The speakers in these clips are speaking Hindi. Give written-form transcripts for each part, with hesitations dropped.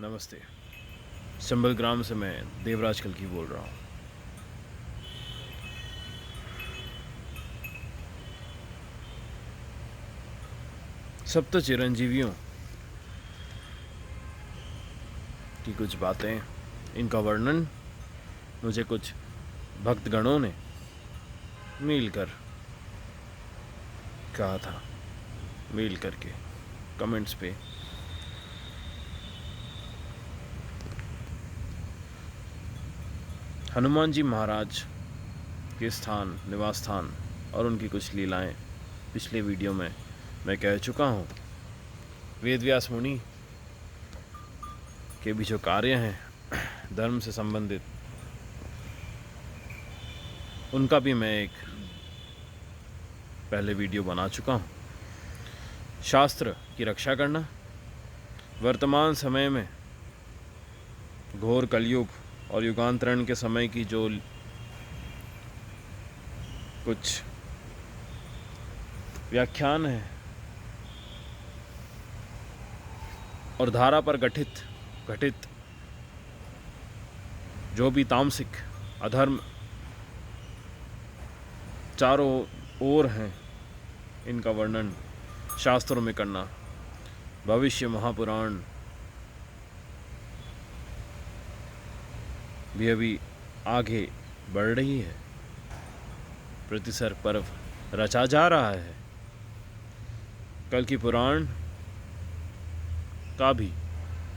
नमस्ते। संबल ग्राम से मैं देवराज कल्की बोल रहा हूँ। सप्त चिरंजीवियों की कुछ बातें, इनका वर्णन मुझे कुछ भक्तगणों ने मिलकर कहा था, मेल करके कमेंट्स पे। हनुमान जी महाराज के स्थान, निवास स्थान और उनकी कुछ लीलाएं पिछले वीडियो में मैं कह चुका हूँ। वेदव्यास मुनि के भी जो कार्य हैं धर्म से संबंधित, उनका भी मैं एक पहले वीडियो बना चुका हूँ। शास्त्र की रक्षा करना, वर्तमान समय में घोर कलयुग और युगांतरण के समय की जो कुछ व्याख्यान है और धारा पर घटित जो भी तामसिक अधर्म चारों ओर हैं, इनका वर्णन शास्त्रों में करना। भविष्य महापुराण भी अभी आगे बढ़ रही है, प्रतिसर्ग पर्व रचा जा रहा है। कल की पुराण का भी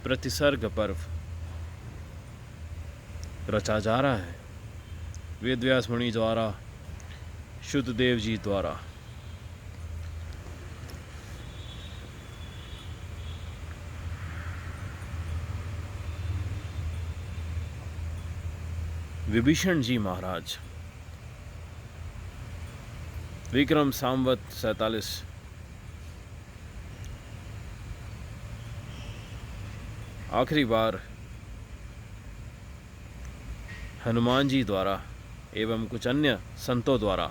प्रतिसर्ग पर्व रचा जा रहा है, वेदव्यास मुनि द्वारा, शुद्धदेव जी द्वारा। विभीषण जी महाराज विक्रम संवत 47 आखिरी बार हनुमान जी द्वारा एवं कुछ अन्य संतों द्वारा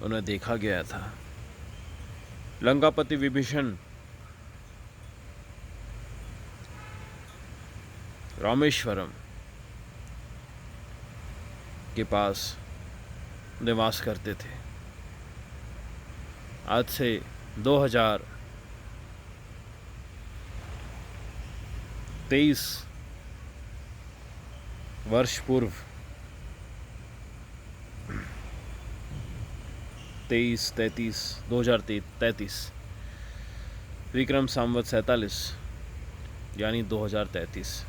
उन्हें देखा गया था। लंकापति विभीषण रामेश्वरम के पास निवास करते थे। आज से 2023 वर्ष पूर्व 2033 विक्रम संवत 47 यानी 2033।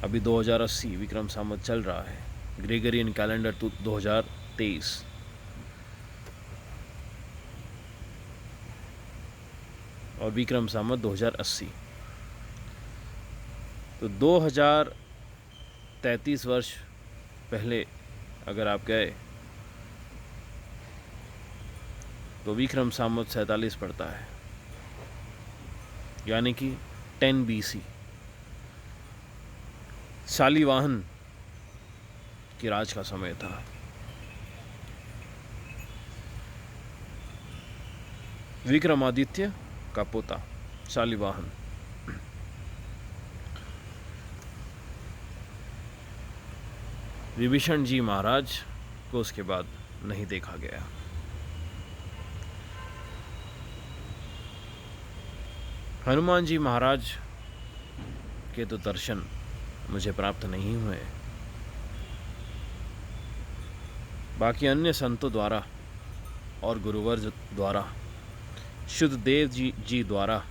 अभी 2080 विक्रम संवत चल रहा है, ग्रेगरियन कैलेंडर 2023। और विक्रम संवत 2080, तो 2033 वर्ष पहले अगर आप गए तो विक्रम संवत 47 पड़ता है, यानी कि 10 BC। शालिवाहन की राज का समय था। विक्रमादित्य का पोता शालिवाहन। विभीषण जी महाराज को उसके बाद नहीं देखा गया। हनुमान जी महाराज के तो दर्शन मुझे प्राप्त नहीं हुए। बाकी अन्य संतों द्वारा और गुरुवर द्वारा, शुद्धदेव जी द्वारा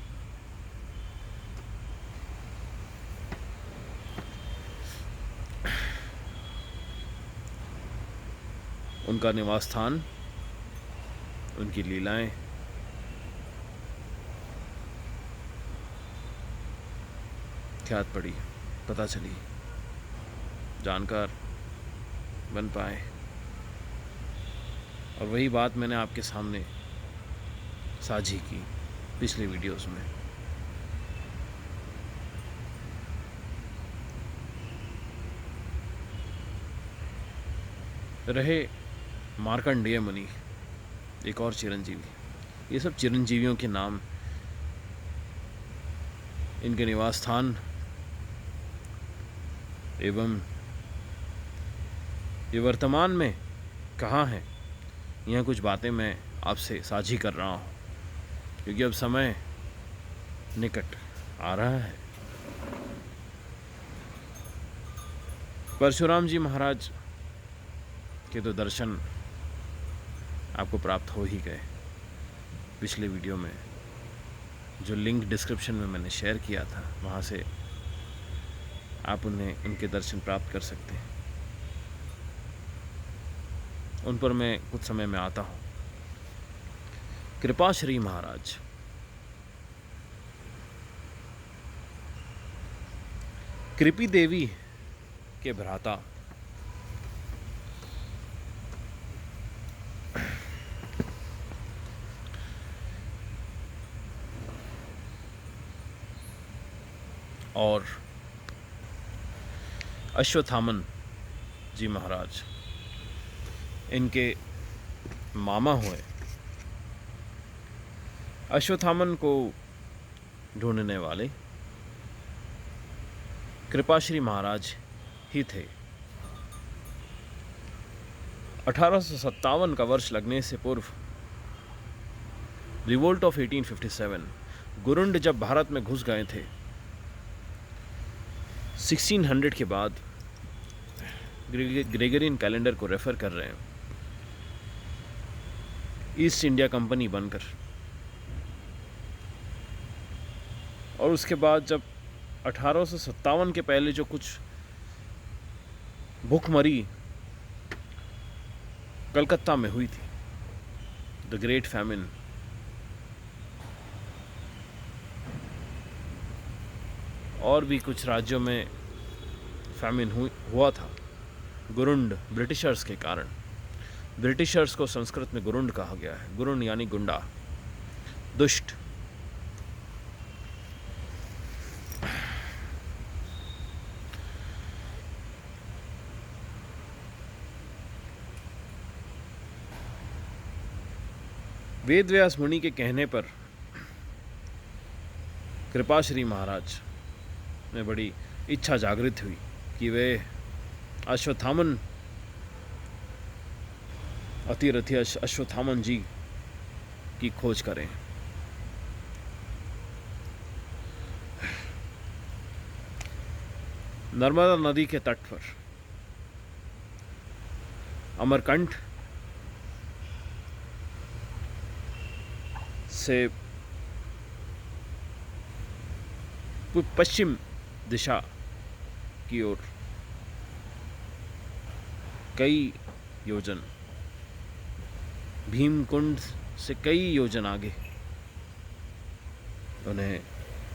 उनका निवास स्थान, उनकी लीलाएं ख्यात पड़ी, पता चली, जानकार बन पाए। और वही बात मैंने आपके सामने साझी की पिछले वीडियोस में। रहे मार्कंडेय मुनि, एक और चिरंजीवी। ये सब चिरंजीवियों के नाम इनके निवास स्थान एवं ये वर्तमान में कहाँ हैं, यह कुछ बातें मैं आपसे साझी कर रहा हूँ, क्योंकि अब समय निकट आ रहा है। परशुराम जी महाराज के तो दर्शन आपको प्राप्त हो ही गए। पिछले वीडियो में जो लिंक डिस्क्रिप्शन में मैंने शेयर किया था, वहाँ से आप उनके दर्शन प्राप्त कर सकते हैं। उन पर मैं कुछ समय में आता हूँ। कृपाश्री महाराज कृपी देवी के भ्राता और अश्वत्थामन जी महाराज इनके मामा हुए। अश्वत्थामन को ढूंढने वाले कृपाश्री महाराज ही थे। 1857 का वर्ष लगने से पूर्व रिवोल्ट ऑफ 1857 गुरुंड जब भारत में घुस गए थे, 1600 के बाद ग्रेगरियन कैलेंडर को रेफर कर रहे हैं, ईस्ट इंडिया कंपनी बनकर। और उसके बाद जब 1857 के पहले जो कुछ भूखमरी कलकत्ता में हुई थी, द ग्रेट फैमिन, और भी कुछ राज्यों में फैमिन हुआ था, गुरुंड ब्रिटिशर्स के कारण। ब्रिटिशर्स को संस्कृत में गुरुंड कहा गया है। गुरुंड यानी गुंडा, दुष्ट। वेदव्यास मुनि के कहने पर कृपाश्री महाराज में बड़ी इच्छा जागृत हुई कि वे अश्वत्थामन, अतिरथी अश्वत्थामन जी की खोज करें। नर्मदा नदी के तट पर अमरकंठ से पश्चिम दिशा की ओर कई योजन, भीमकुंड से कई योजन आगे उन्हें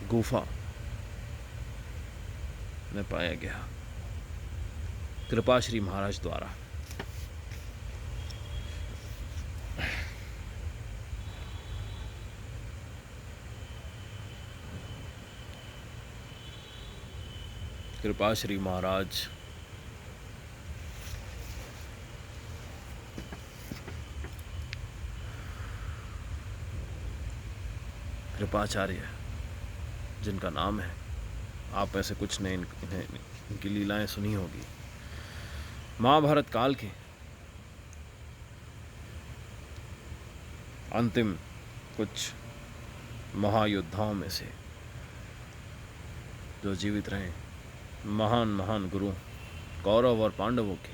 गुफा में पाया गया कृपाश्री महाराज द्वारा। कृपाश्री महाराज कृपाचार्य जिनका नाम है, आप ऐसे कुछ ने इनकी लीलाएं सुनी होगी। महाभारत काल के अंतिम कुछ महायोद्धाओं में से जो जीवित रहे, महान महान गुरु कौरव और पांडवों के,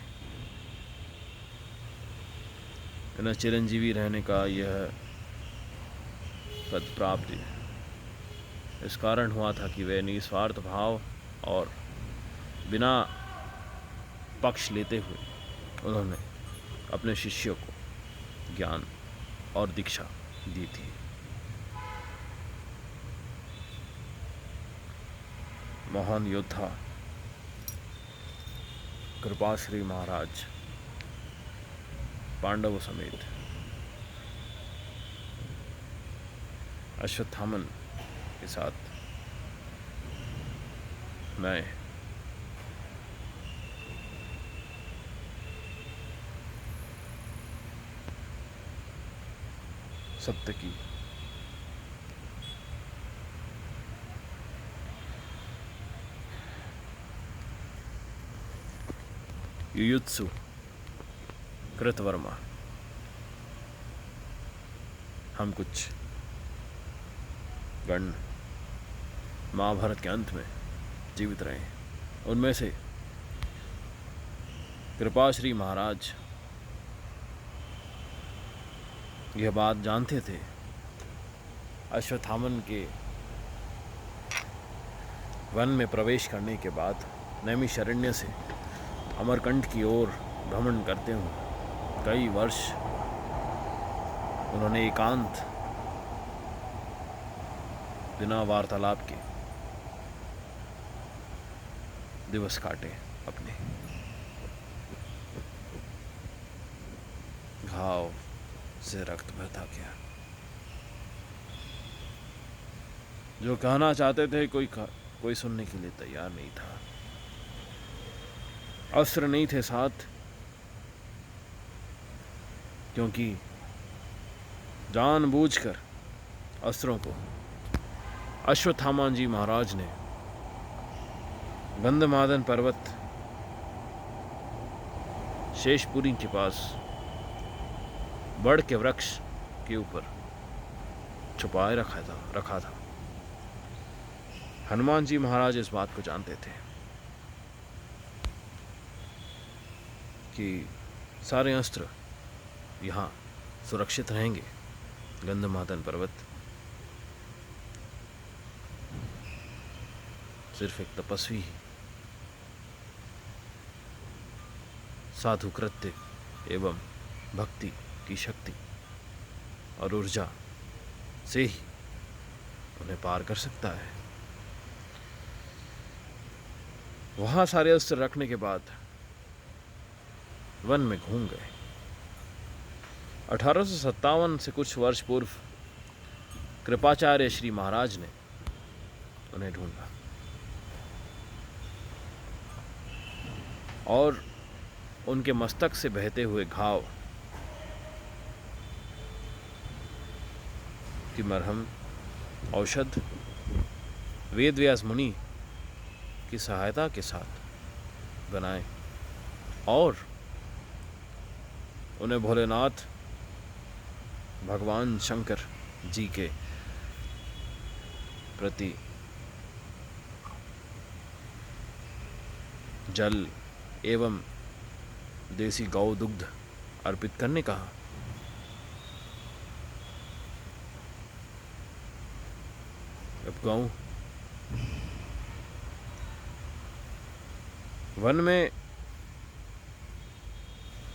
इन्हें चिरंजीवी रहने का यह पद प्राप्त इस कारण हुआ था कि वे निस्वार्थ भाव और बिना पक्ष लेते हुए उन्होंने अपने शिष्यों को ज्ञान और दीक्षा दी थी। महान योद्धा कृपाश्री महाराज पांडवों समेत अश्वत्थामन के साथ मैं सत्य की युयुत्सु, कृतवर्मा, हम कुछ गण महाभारत के अंत में जीवित रहे हैं। उनमें से कृपाश्री महाराज यह बात जानते थे। अश्वत्थामन के वन में प्रवेश करने के बाद नैमिषारण्य से अमरकंठ की ओर भ्रमण करते हुए कई वर्ष उन्होंने एकांत बिना वार्तालाप के दिवस काटे। अपने घाव से रक्त बहता गया। जो कहना चाहते थे कोई सुनने के लिए तैयार नहीं था। अस्त्र नहीं थे साथ, क्योंकि जानबूझकर अस्त्रों को अश्वत्थामा जी महाराज ने गंधमादन पर्वत शेषपुरी के पास बड़ के वृक्ष के ऊपर छुपाए रखा था। हनुमान जी महाराज इस बात को जानते थे कि सारे अस्त्र यहाँ सुरक्षित रहेंगे। गंधमादन पर्वत सिर्फ एक तपस्वी ही साधु कृत्य एवं भक्ति की शक्ति और ऊर्जा से ही उन्हें पार कर सकता है। वहां सारे अस्त्र रखने के बाद वन में घूम गए। 1857 से कुछ वर्ष पूर्व कृपाचार्य श्री महाराज ने उन्हें ढूंढा और उनके मस्तक से बहते हुए घाव की मरहम औषध वेदव्यास मुनि की सहायता के साथ बनाए और उन्हें भोलेनाथ भगवान शंकर जी के प्रति जल एवं देसी गौ दुग्ध अर्पित करने कहा। अब गौ वन में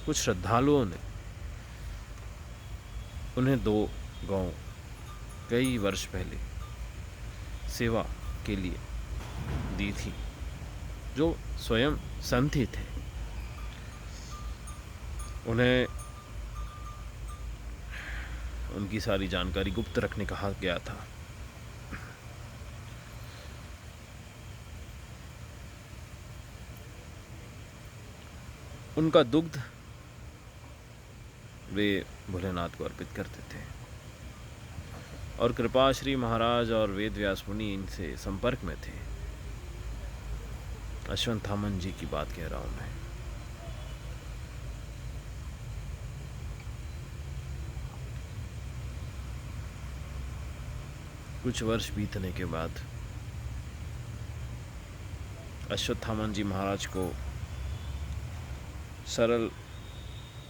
कुछ श्रद्धालुओं ने उन्हें 2 गौ कई वर्ष पहले सेवा के लिए दी थी, जो स्वयं संत ही थे। उन्हें उनकी सारी जानकारी गुप्त रखने कहा गया था। उनका दुग्ध वे भोलेनाथ को अर्पित करते थे और कृपाश्री महाराज और वेदव्यास मुनि इनसे संपर्क में थे। अश्वत्थामन जी की बात कह रहा हूं मैं। कुछ वर्ष बीतने के बाद अश्वत्थामन जी महाराज को सरल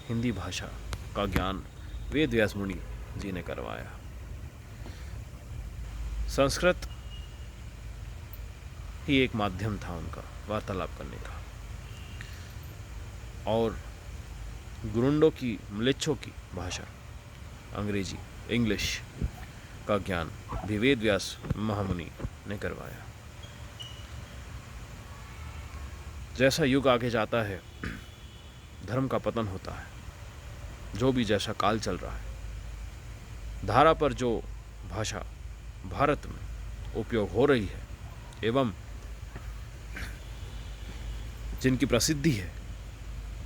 हिंदी भाषा का ज्ञान वेदव्यास मुनि जी ने करवाया। संस्कृत ही एक माध्यम था उनका वार्तालाप करने का, और गुरुंडों की म्लेच्छों की भाषा अंग्रेजी इंग्लिश का ज्ञान भी वेदव्यास महामुनि ने करवाया। जैसा युग आगे जाता है धर्म का पतन होता है। जो भी जैसा काल चल रहा है, धारा पर जो भाषा भारत में उपयोग हो रही है एवं जिनकी प्रसिद्धि है,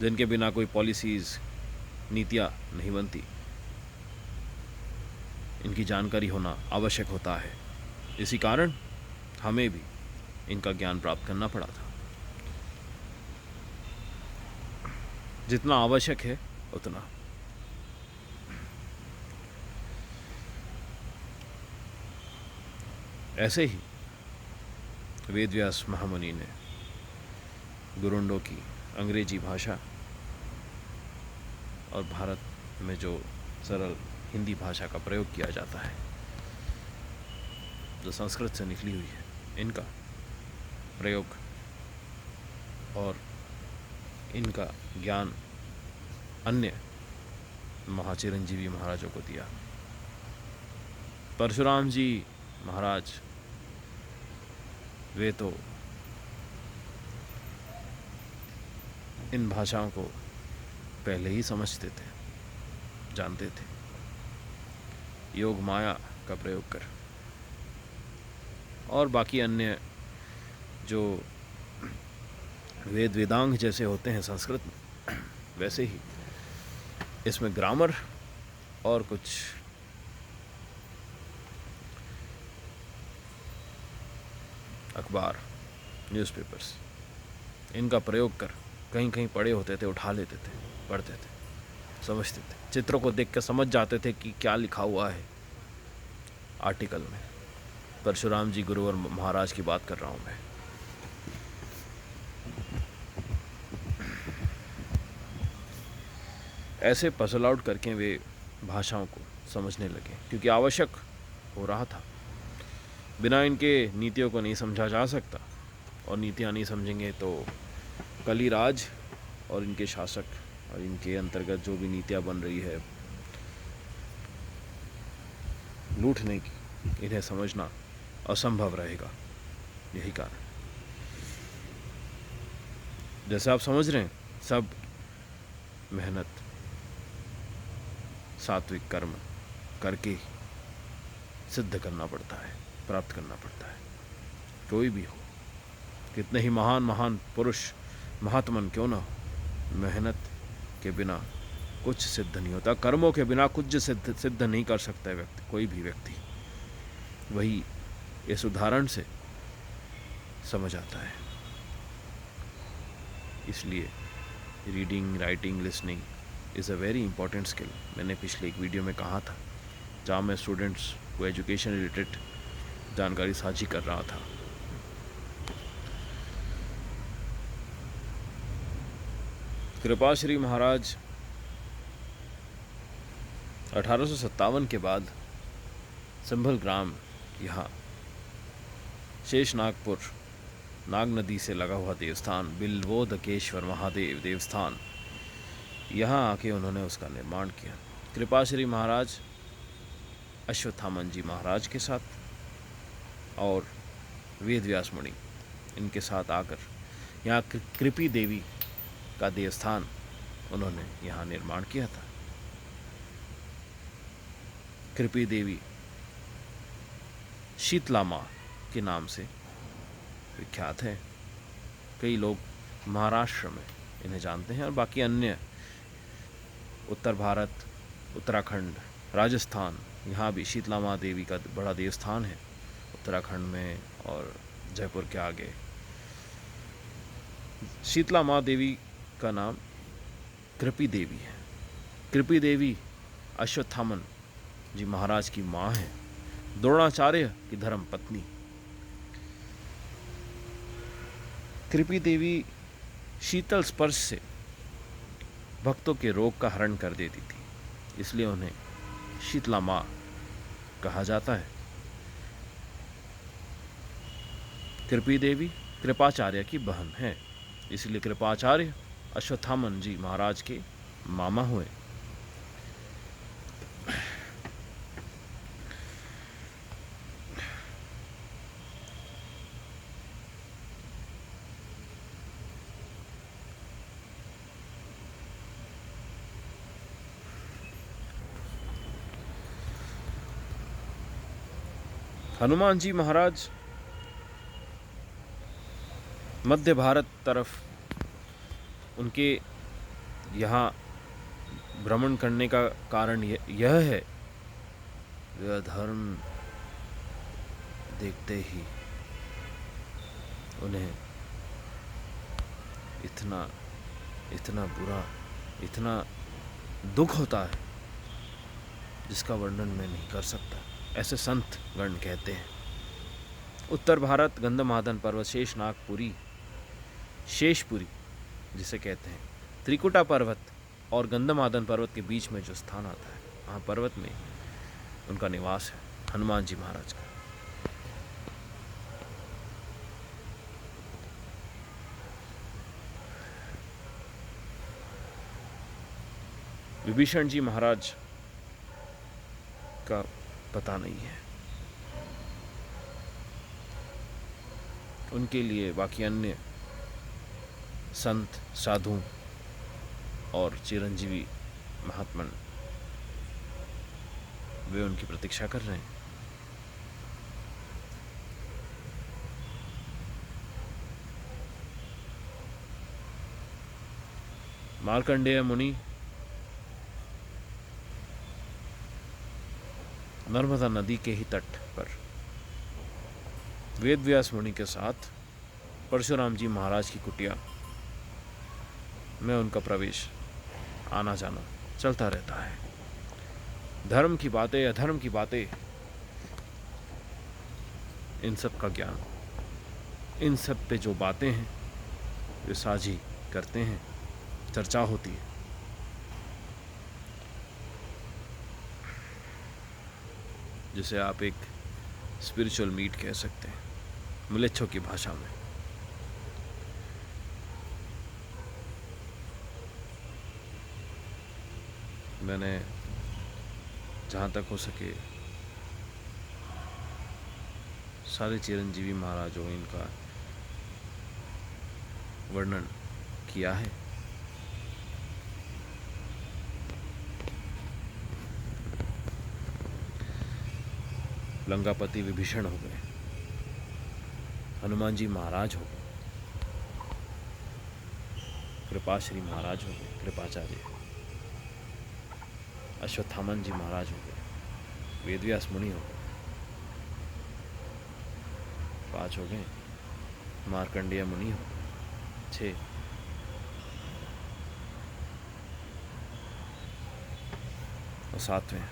जिनके बिना कोई पॉलिसीज नीतियां नहीं बनती, इनकी जानकारी होना आवश्यक होता है। इसी कारण हमें भी इनका ज्ञान प्राप्त करना पड़ा था। जितना आवश्यक है उतना। ऐसे ही वेदव्यास महामुनि ने गुरुंडों की अंग्रेजी भाषा और भारत में जो सरल हिंदी भाषा का प्रयोग किया जाता है, जो संस्कृत से निकली हुई है, इनका प्रयोग और इनका ज्ञान अन्य महाचिरंजीवी महाराजों को दिया। परशुराम जी महाराज वे तो इन भाषाओं को पहले ही समझते थे, जानते थे, योग माया का प्रयोग कर। और बाकी अन्य जो वेद वेदांग जैसे होते हैं संस्कृत में, वैसे ही इसमें ग्रामर और कुछ अखबार, न्यूज़पेपर्स, इनका प्रयोग कर कहीं कहीं पढ़े होते थे, उठा लेते थे, पढ़ते थे, समझते थे, चित्रों को देख कर समझ जाते थे कि क्या लिखा हुआ है आर्टिकल में। परशुराम जी गुरु और महाराज की बात कर रहा हूँ मैं। ऐसे पजल आउट करके वे भाषाओं को समझने लगे, क्योंकि आवश्यक हो रहा था। बिना इनके नीतियों को नहीं समझा जा सकता, और नीतियाँ नहीं समझेंगे तो कली राज और इनके शासक और इनके अंतर्गत जो भी नीतियाँ बन रही है लूटने की, इन्हें समझना असंभव रहेगा। यही कारण, जैसे आप समझ रहे हैं, सब मेहनत, सात्विक कर्म करके ही सिद्ध करना पड़ता है, प्राप्त करना पड़ता है। कोई भी हो, कितने ही महान महान पुरुष, महात्मन क्यों ना हो, मेहनत के बिना कुछ सिद्ध नहीं होता। कर्मों के बिना कुछ सिद्ध नहीं कर सकता है व्यक्ति, कोई भी व्यक्ति। वही इस उदाहरण से समझ आता है। इसलिए reading, writing, listening is a very important skill. मैंने पिछले एक वीडियो में कहा था, जहाँ मैं स्टूडेंट्स को एजुकेशन रिलेटेड जानकारी साझी कर रहा था। कृपाश्री महाराज 1857 के बाद संभल ग्राम, यहाँ शेषनागपुर, नाग नदी से लगा हुआ देवस्थान बिल्वोदकेश्वर महादेव देवस्थान, यहाँ आके उन्होंने उसका निर्माण किया। कृपाश्री महाराज अश्वत्थामन जी महाराज के साथ और वेदव्यास मुनि इनके साथ आकर यहाँ कृपी देवी का देवस्थान उन्होंने यहाँ निर्माण किया था। कृपी देवी शीतला माँ के नाम से विख्यात है। कई लोग महाराष्ट्र में इन्हें जानते हैं, और बाकी अन्य उत्तर भारत, उत्तराखंड, राजस्थान, यहाँ भी शीतला माँ देवी का बड़ा देवस्थान है उत्तराखंड में और जयपुर के आगे। शीतला माँ देवी का नाम कृपी देवी है। कृपी देवी अश्वत्थामन जी महाराज की माँ है, द्रोणाचार्य की धर्म पत्नी। कृपी देवी शीतल स्पर्श से भक्तों के रोग का हरण कर देती थी, इसलिए उन्हें शीतला माँ कहा जाता है। कृपी देवी कृपाचार्य की बहन है, इसलिए कृपाचार्य अश्वत्थामन जी महाराज के मामा हुए। हनुमान जी महाराज मध्य भारत तरफ, उनके यहाँ भ्रमण करने का कारण यह है, वह धर्म देखते ही उन्हें इतना बुरा इतना दुख होता है जिसका वर्णन मैं नहीं कर सकता, ऐसे संत गण कहते हैं। उत्तर भारत गंधमादन पर्वत, शेषनागपुरी, शेषपुरी जिसे कहते हैं, त्रिकुटा पर्वत और गंधमादन पर्वत के बीच में जो स्थान आता है, वहाँ पर्वत में उनका निवास है, हनुमान जी महाराज का। विभीषण जी महाराज का पता नहीं है, उनके लिए बाकी अन्य संत, साधु और चिरंजीवी महात्मन वे उनकी प्रतीक्षा कर रहे हैं। मार्कंडेय मुनि नर्मदा नदी के ही तट पर वेदव्यास मुनि के साथ परशुराम जी महाराज की कुटिया में उनका प्रवेश, आना जाना चलता रहता है। धर्म की बातें, अधर्म की बातें, इन सब का ज्ञान, इन सब पे जो बातें हैं वे साझी करते हैं, चर्चा होती है। जिसे आप एक स्पिरिचुअल मीट कह सकते हैं, म्लेच्छों की भाषा में। मैंने जहाँ तक हो सके सारे चिरंजीवी महाराजों इनका वर्णन किया है। लंकापति विभीषण हो गए, हनुमान जी महाराज हो गए, कृपाश्री महाराज हो गए, कृपाचार्य, अश्वत्थामन जी महाराज हो गए, वेदव्यास मुनि हो गए, 5 हो गए, मार्कंडेय मुनि हो गए, 6, और 7वें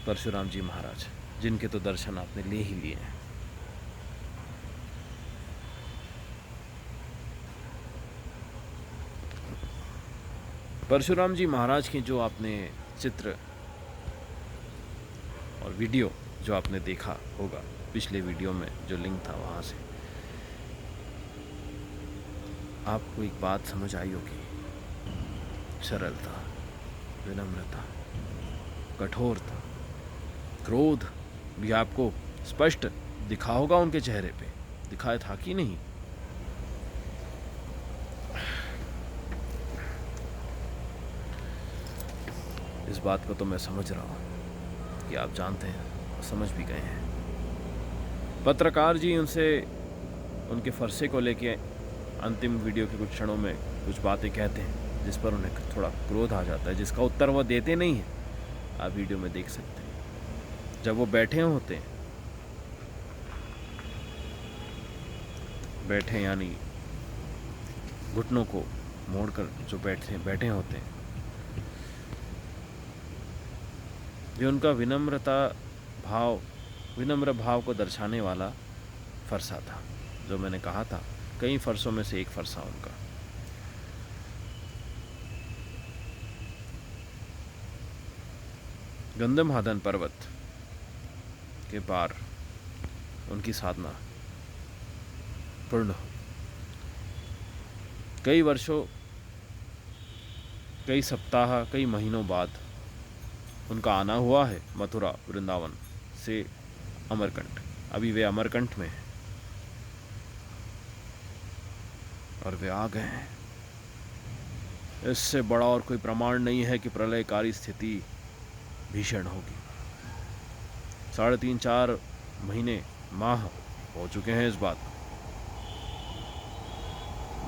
परशुराम जी महाराज, जिनके तो दर्शन आपने ले ही लिए हैं। परशुराम जी महाराज की जो आपने चित्र और वीडियो जो आपने देखा होगा, पिछले वीडियो में जो लिंक था वहाँ से आपको एक बात समझ आई होगी। सरलता, विनम्रता, कठोरता, क्रोध भी आपको स्पष्ट दिखा होगा उनके चेहरे पे, दिखाया था कि नहीं? इस बात को तो मैं समझ रहा हूँ कि आप जानते हैं और समझ भी गए हैं। पत्रकार जी उनसे उनके फरसे को लेके अंतिम वीडियो के कुछ क्षणों में कुछ बातें कहते हैं जिस पर उन्हें थोड़ा क्रोध आ जाता है, जिसका उत्तर वो देते नहीं हैं। आप वीडियो में देख सकते हैं जब वो बैठे होते हैं, बैठे यानी घुटनों को मोड़कर जो बैठे होते हैं, जो उनका विनम्र भाव को दर्शाने वाला फरसा था, जो मैंने कहा था कई फरसों में से एक फरसा उनका। गंधमादन पर्वत के पार उनकी साधना पूर्ण हो। कई वर्षों, कई सप्ताह, कई महीनों बाद उनका आना हुआ है मथुरा वृंदावन से अमरकंट। अभी वे अमरकंट में हैं और वे आ गए हैं। इससे बड़ा और कोई प्रमाण नहीं है कि प्रलयकारी स्थिति भीषण होगी। 3.5-4 महीने, माह हो चुके हैं इस बात।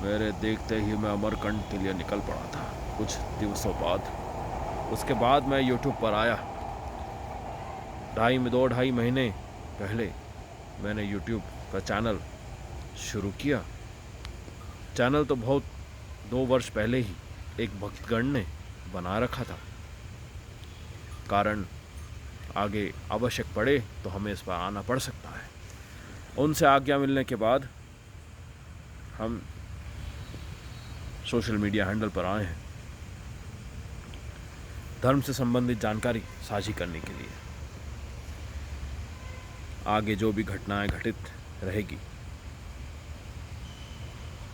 मेरे देखते ही मैं अमरकंट के लिए निकल पड़ा था कुछ दिवसों बाद। उसके बाद मैं यूट्यूब पर आया। 2.5 महीने पहले मैंने यूट्यूब का चैनल शुरू किया। चैनल तो बहुत 2 वर्ष पहले ही एक भक्तगण ने बना रखा था, कारण आगे आवश्यक पड़े तो हमें इस पर आना पड़ सकता है। उनसे आज्ञा मिलने के बाद हम सोशल मीडिया हैंडल पर आए हैं धर्म से संबंधित जानकारी साझी करने के लिए। आगे जो भी घटनाएं घटित रहेगी,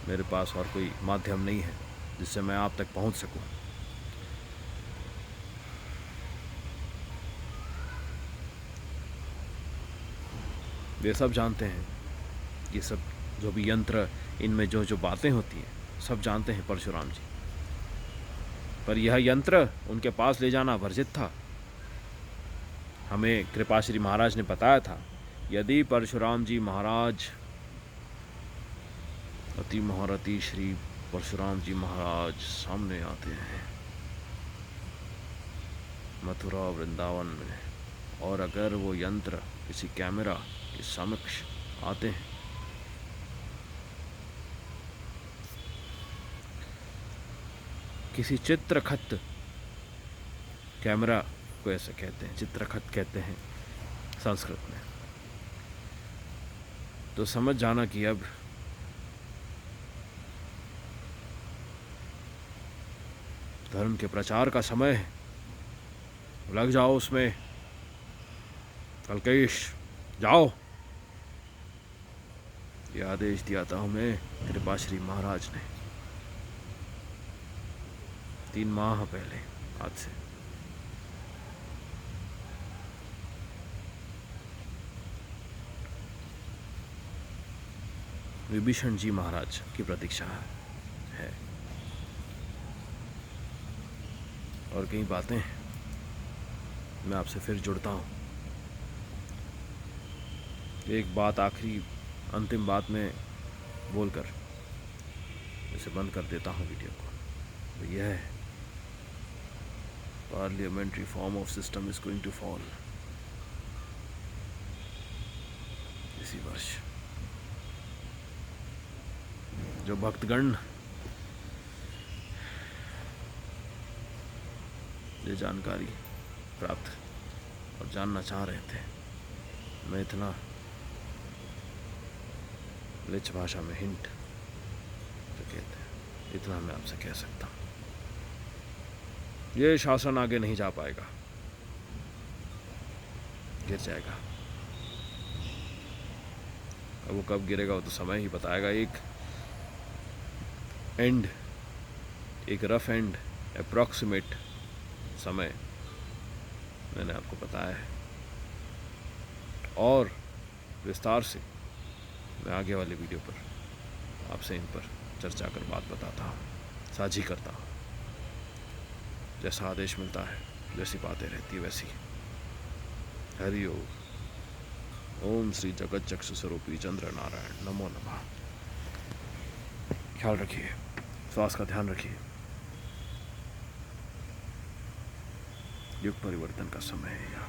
मेरे पास और कोई माध्यम नहीं है जिससे मैं आप तक पहुंच सकूं। वे सब जानते हैं, ये सब जो भी यंत्र, इनमें जो जो बातें होती हैं, सब जानते हैं परशुराम जी। पर यह यंत्र उनके पास ले जाना वर्जित था। हमें कृपाश्री महाराज ने बताया था, यदि परशुराम जी महाराज, अति महारथी श्री परशुराम जी महाराज सामने आते हैं मथुरा वृंदावन में, और अगर वो यंत्र किसी कैमरा के समक्ष आते हैं, किसी चित्रखत, कैमरा को ऐसे कहते हैं, चित्रखत कहते हैं संस्कृत में, तो समझ जाना कि अब धर्म के प्रचार का समय है, लग जाओ उसमें। कलकेश जाओ, ये आदेश दिया था हमें कृपाश्री महाराज ने 3 माह पहले आज से। विभीषण जी महाराज की प्रतीक्षा है और कई बातें मैं आपसे फिर जुड़ता हूँ। एक बात आखिरी अंतिम बात में बोलकर इसे बंद कर देता हूँ वीडियो को, तो यह है, parliamentary form of system is going to fall इसी वर्ष। जो भक्तगण ये जानकारी प्राप्त और जानना चाह रहे थे, मैं इतना लिच भाषा में हिंट जो कहते हैं, इतना मैं आपसे कह सकता हूँ। ये शासन आगे नहीं जा पाएगा, गिर जाएगा। अब वो कब गिरेगा वो तो समय ही बताएगा। एक रफ एंड अप्रॉक्सीमेट समय मैंने आपको बताया है, और विस्तार से मैं आगे वाले वीडियो पर आपसे इन पर चर्चा कर बात बताता हूँ, साझी करता हूँ। जैसा आदेश मिलता है, जैसी बातें रहती है वैसी। हरि ओम श्री जगत चक्षु स्वरूपी चंद्र नारायण नमो नमः। ख्याल रखिए, स्वास्थ्य का ध्यान रखिए। युग परिवर्तन का समय है यहाँ।